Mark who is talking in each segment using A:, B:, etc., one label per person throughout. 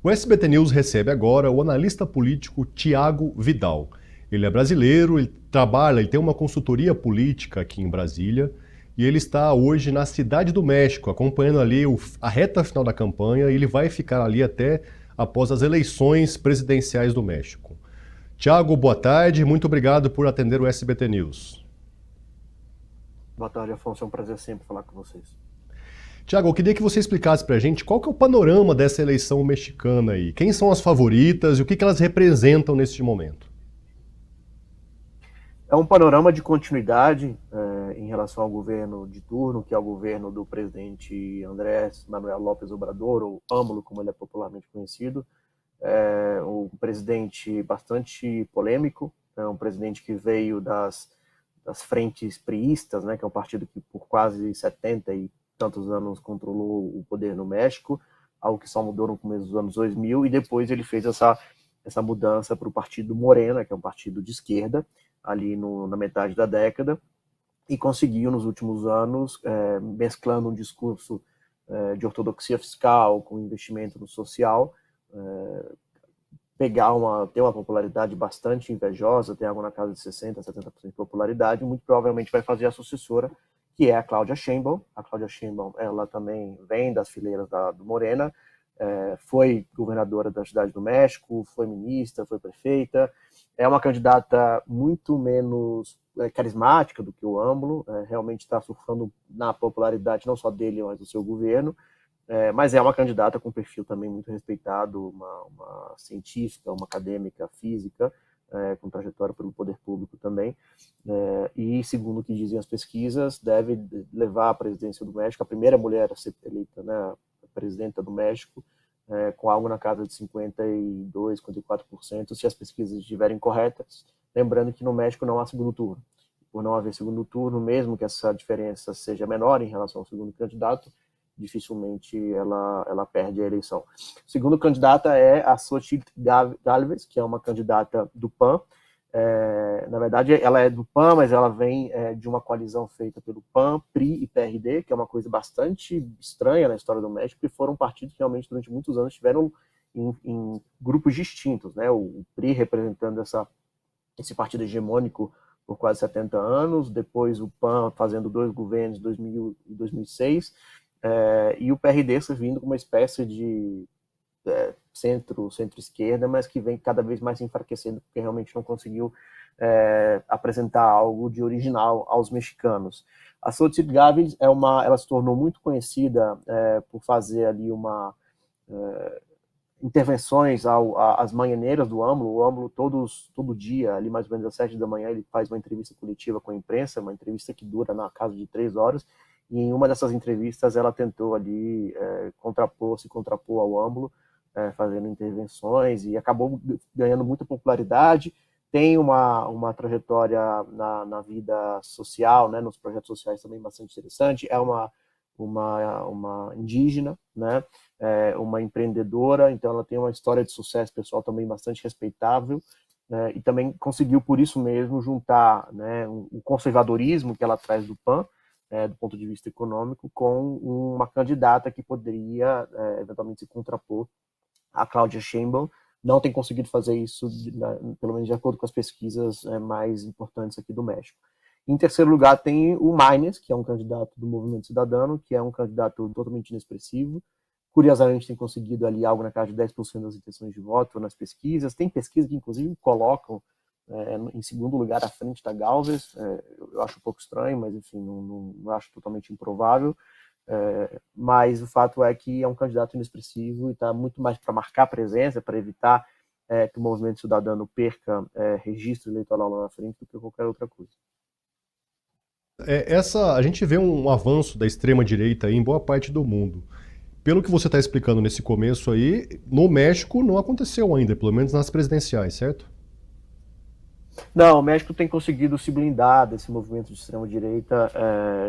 A: O SBT News recebe agora o analista político Tiago Vidal. Ele é brasileiro, ele tem uma consultoria política aqui em Brasília e ele está hoje na Cidade do México, acompanhando ali a reta final da campanha e ele vai ficar ali até após as eleições presidenciais do México. Tiago, boa tarde, muito obrigado por atender o SBT News.
B: Boa tarde, Afonso. É um prazer sempre falar com vocês.
A: Tiago, eu queria que você explicasse pra gente qual que é o panorama dessa eleição mexicana aí. Quem são as favoritas e o que elas representam neste momento?
B: É um panorama de continuidade em relação ao governo de turno, que é o governo do presidente Andrés Manuel López Obrador, ou AMLO, como ele é popularmente conhecido. É um presidente bastante polêmico, é um presidente que veio das frentes priistas, né, que é um partido que por quase 70 e tantos anos controlou o poder no México, algo que só mudou no começo dos anos 2000, e depois ele fez essa mudança para o partido Morena, que é um partido de esquerda, ali na metade da década, e conseguiu nos últimos anos, mesclando um discurso de ortodoxia fiscal com investimento no social, ter uma popularidade bastante invejosa, tem algo na casa de 60%, 70% de popularidade, muito provavelmente vai fazer a sucessora, que é a Cláudia Sheinbaum. A Cláudia Sheinbaum, ela também vem das fileiras do Morena, foi governadora da Cidade do México, foi ministra, foi prefeita, é uma candidata muito menos carismática do que o AMLO, realmente está surfando na popularidade não só dele, mas do seu governo, mas é uma candidata com perfil também muito respeitado, uma científica, uma acadêmica física, com trajetória pelo poder público também, e segundo o que dizem as pesquisas, deve levar a presidência do México, a primeira mulher a ser eleita, né, a presidenta do México, com algo na casa de 52%, 54%, se as pesquisas estiverem corretas, lembrando que no México não há segundo turno. Por não haver segundo turno, mesmo que essa diferença seja menor em relação ao segundo candidato, dificilmente ela perde a eleição. O segundo candidata é a Xochitl Gálvez, que é uma candidata do PAN. Na verdade, ela é do PAN, mas ela vem de uma coalizão feita pelo PAN, PRI e PRD, que é uma coisa bastante estranha na história do México, e foram partidos que realmente durante muitos anos estiveram em grupos distintos, né? O PRI representando esse partido hegemônico por quase 70 anos, depois o PAN fazendo dois governos, 2000 e 2006, e o PRD servindo como uma espécie de centro-esquerda, mas que vem cada vez mais se enfraquecendo, porque realmente não conseguiu apresentar algo de original aos mexicanos. A Xochitl Gálvez ela se tornou muito conhecida por fazer ali intervenções às manhãneiras do AMLO. O AMLO todo dia, ali mais ou menos às 7 da manhã, ele faz uma entrevista coletiva com a imprensa, uma entrevista que dura na casa de 3 horas, e em uma dessas entrevistas ela tentou ali se contrapor ao AMLO, fazendo intervenções, e acabou ganhando muita popularidade. Tem uma trajetória na vida social, né, nos projetos sociais também bastante interessante. É uma indígena, né, uma empreendedora, então ela tem uma história de sucesso pessoal também bastante respeitável, né, e também conseguiu, por isso mesmo, juntar, né, o conservadorismo que ela traz do PAN, do ponto de vista econômico, com uma candidata que poderia eventualmente se contrapor à Cláudia Sheinbaum. Não tem conseguido fazer isso, pelo menos de acordo com as pesquisas mais importantes aqui do México. Em terceiro lugar, tem o Maynes, que é um candidato do Movimento Cidadano, que é um candidato totalmente inexpressivo. Curiosamente, tem conseguido ali algo na casa de 10% das intenções de voto nas pesquisas. Tem pesquisas que, inclusive, colocam em segundo lugar à frente da Gálvez. Eu acho um pouco estranho, mas, enfim, não acho totalmente improvável. Mas o fato é que é um candidato inexpressivo e está muito mais para marcar presença, para evitar que o movimento cidadano perca registro eleitoral lá na frente do que qualquer outra coisa.
A: A gente vê um avanço da extrema-direita em boa parte do mundo. Pelo que você está explicando nesse começo aí, no México não aconteceu ainda, pelo menos nas presidenciais, certo?
B: Não, o México tem conseguido se blindar desse movimento de extrema-direita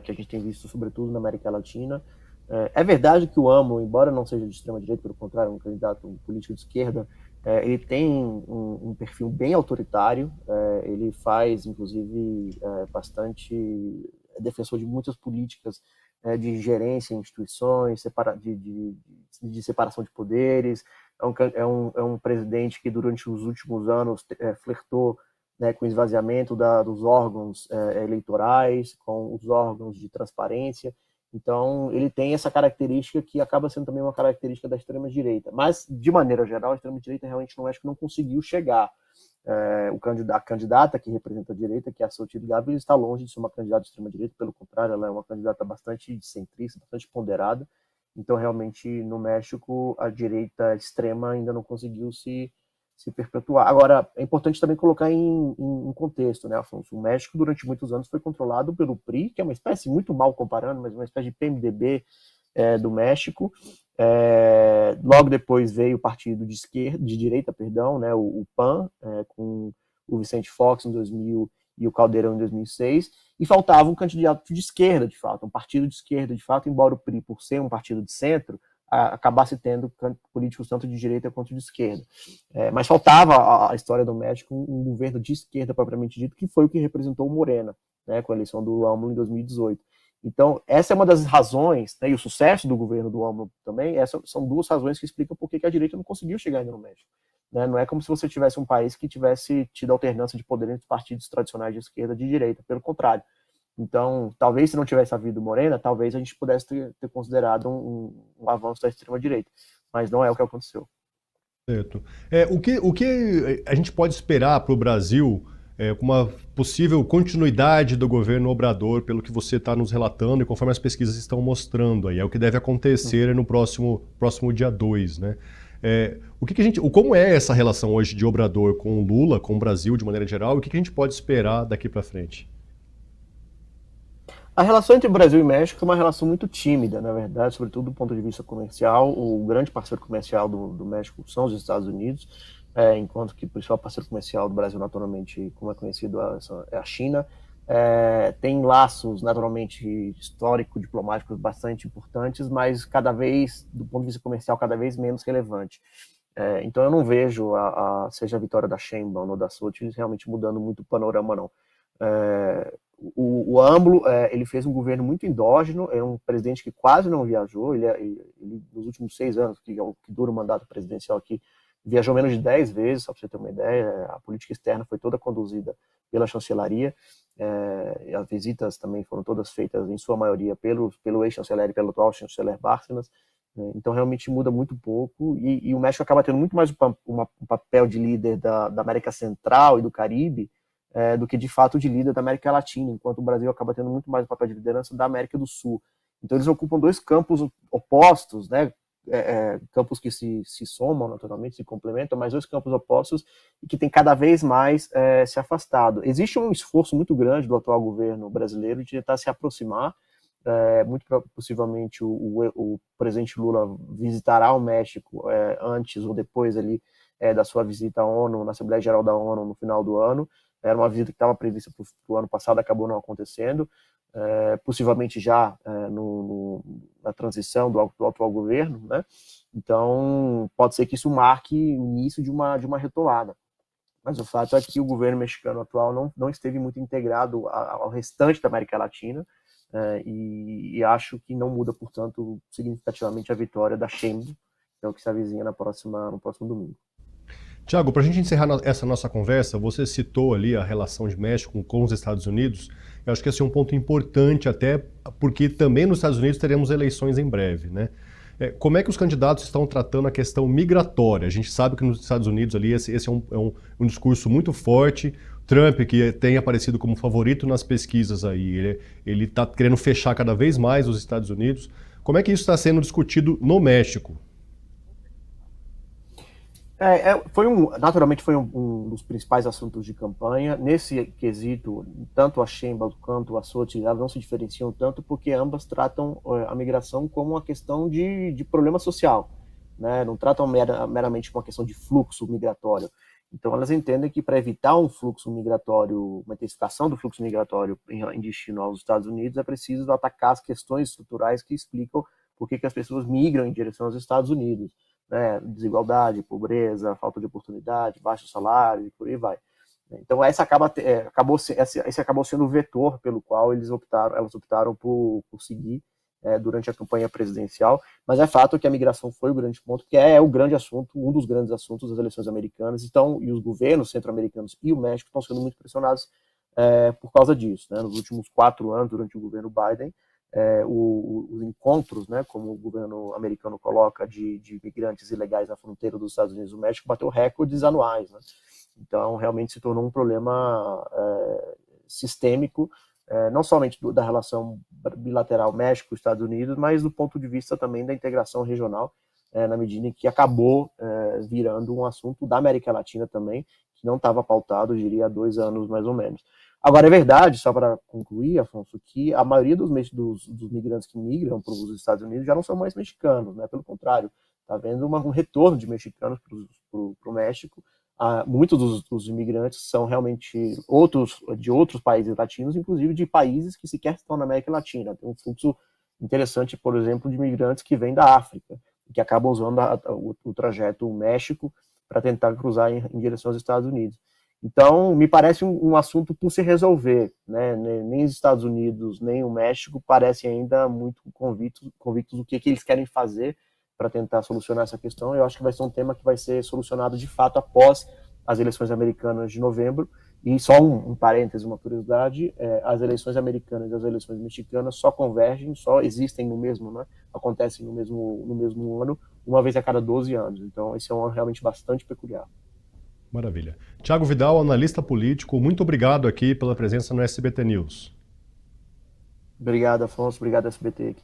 B: que a gente tem visto, sobretudo na América Latina. É verdade que o AMLO, embora não seja de extrema-direita, pelo contrário, um candidato político de esquerda, ele tem um perfil bem autoritário, ele faz, inclusive, bastante defensor de muitas políticas de gerência em instituições, de separação de poderes, é um presidente que durante os últimos anos flertou, né, com o esvaziamento dos órgãos eleitorais, com os órgãos de transparência. Então, ele tem essa característica que acaba sendo também uma característica da extrema-direita. Mas, de maneira geral, a extrema-direita realmente no México não conseguiu chegar. A candidata que representa a direita, que é a Xochitl Gálvez, está longe de ser uma candidata de extrema-direita, pelo contrário, ela é uma candidata bastante centrista, bastante ponderada. Então, realmente, no México, a direita extrema ainda não conseguiu se perpetuar. Agora, é importante também colocar em contexto, né, Afonso? O México, durante muitos anos, foi controlado pelo PRI, que é uma espécie, muito mal comparando, mas uma espécie de PMDB do México. Logo depois veio o partido de esquerda, de direita, perdão, né, o PAN, com o Vicente Fox em 2000 e o Caldeirão em 2006, e faltava um candidato de esquerda, de fato, um partido de esquerda, de fato, embora o PRI, por ser um partido de centro, acabasse tendo políticos tanto de direita quanto de esquerda. Mas faltava a história do México um governo de esquerda propriamente dito, que foi o que representou o Morena, né, com a eleição do AMLO em 2018. Então, essa é uma das razões, né, e o sucesso do governo do AMLO também, são duas razões que explicam por que a direita não conseguiu chegar ainda no México. Né? Não é como se você tivesse um país que tivesse tido alternância de poder entre partidos tradicionais de esquerda e de direita, pelo contrário. Então, talvez se não tivesse havido Morena, talvez a gente pudesse ter considerado um avanço da extrema-direita, mas não é o que aconteceu.
A: Certo. O que a gente pode esperar para o Brasil com uma possível continuidade do governo Obrador, pelo que você está nos relatando e conforme as pesquisas estão mostrando aí? É o que deve acontecer no próximo dia 2, né? Como é essa relação hoje de Obrador com o Lula, com o Brasil de maneira geral, e o que a gente pode esperar daqui para frente?
B: A relação entre Brasil e México é uma relação muito tímida, na verdade, sobretudo do ponto de vista comercial. O grande parceiro comercial do México são os Estados Unidos, enquanto que o principal parceiro comercial do Brasil, naturalmente, como é conhecido, é a China. Tem laços, naturalmente, histórico-diplomáticos bastante importantes, mas cada vez, do ponto de vista comercial, cada vez menos relevante. Então eu não vejo, seja a vitória da Sheinbaum ou da Xochitl, realmente mudando muito o panorama, não. O AMLO, ele fez um governo muito endógeno, é um presidente que quase não viajou, ele nos últimos 6 anos, que dura o mandato presidencial aqui, viajou menos de 10 vezes, só para você ter uma ideia. A política externa foi toda conduzida pela chancelaria, as visitas também foram todas feitas, em sua maioria, pelo ex-chanceler e pelo atual chanceler Bárcenas. Então realmente muda muito pouco, e o México acaba tendo muito mais um papel de líder da América Central e do Caribe, do que de fato de líder da América Latina, enquanto o Brasil acaba tendo muito mais o papel de liderança da América do Sul. Então eles ocupam dois campos opostos, né? Campos que se somam naturalmente, se complementam, mas dois campos opostos e que tem cada vez mais se afastado. Existe um esforço muito grande do atual governo brasileiro de tentar se aproximar. Muito possivelmente o presidente Lula visitará o México antes ou depois ali da sua visita à ONU, na Assembleia Geral da ONU no final do ano. Era uma visita que estava prevista para o ano passado, acabou não acontecendo, possivelmente já na transição do atual governo, né? Então, pode ser que isso marque o início de uma retomada. Mas o fato é que o governo mexicano atual não esteve muito integrado ao restante da América Latina, e acho que não muda, portanto, significativamente a vitória da Sheinbaum, que é o que se avizinha no próximo domingo.
A: Tiago, para a gente encerrar essa nossa conversa, você citou ali a relação de México com os Estados Unidos. Eu acho que esse é um ponto importante, até porque também nos Estados Unidos teremos eleições em breve, né? Como é que os candidatos estão tratando a questão migratória? A gente sabe que nos Estados Unidos ali esse é um discurso muito forte. Trump, que tem aparecido como favorito nas pesquisas aí, ele está querendo fechar cada vez mais os Estados Unidos. Como é que isso está sendo discutido no México?
B: Naturalmente foi um dos principais assuntos de campanha. Nesse quesito, tanto a Sheinbaum quanto a Xochitl não se diferenciam tanto porque ambas tratam a migração como uma questão de problema social, né? Não tratam meramente como uma questão de fluxo migratório. Então elas entendem que para evitar um fluxo migratório, uma intensificação do fluxo migratório em destino aos Estados Unidos, é preciso atacar as questões estruturais que explicam por que as pessoas migram em direção aos Estados Unidos. Né, desigualdade, pobreza, falta de oportunidade, baixo salário e por aí vai. Então esse acabou sendo o vetor pelo qual elas optaram por seguir durante a campanha presidencial, mas é fato que a migração foi o grande ponto, que é o grande assunto, um dos grandes assuntos das eleições americanas, então, e os governos centro-americanos e o México estão sendo muito pressionados por causa disso. Né? Nos últimos 4 anos, durante o governo Biden, os encontros, né, como o governo americano coloca, de imigrantes ilegais na fronteira dos Estados Unidos e do México, bateu recordes anuais. Né? Então, realmente se tornou um problema sistêmico, não somente da relação bilateral México-Estados Unidos, mas do ponto de vista também da integração regional, na medida em que acabou virando um assunto da América Latina também, que não estava pautado, eu diria, há 2 anos mais ou menos. Agora, é verdade, só para concluir, Afonso, que a maioria dos migrantes que migram para os Estados Unidos já não são mais mexicanos, né? Pelo contrário, está havendo um retorno de mexicanos para o México. Muitos dos imigrantes são realmente de outros países latinos, inclusive de países que sequer estão na América Latina. Tem um fluxo interessante, por exemplo, de imigrantes que vêm da África, que acabam usando o trajeto México para tentar cruzar em direção aos Estados Unidos. Então, me parece um assunto por se resolver. Né? Nem os Estados Unidos, nem o México parecem ainda muito convictos do que eles querem fazer para tentar solucionar essa questão. Eu acho que vai ser um tema que vai ser solucionado de fato após as eleições americanas de novembro. E só um parêntese, uma curiosidade, as eleições americanas e as eleições mexicanas só convergem, só existem no mesmo, né? Acontecem no mesmo ano, uma vez a cada 12 anos. Então, esse é um ano realmente bastante peculiar.
A: Maravilha. Tiago Vidal, analista político, muito obrigado aqui pela presença no SBT News.
B: Obrigado, Afonso. Obrigado, SBT.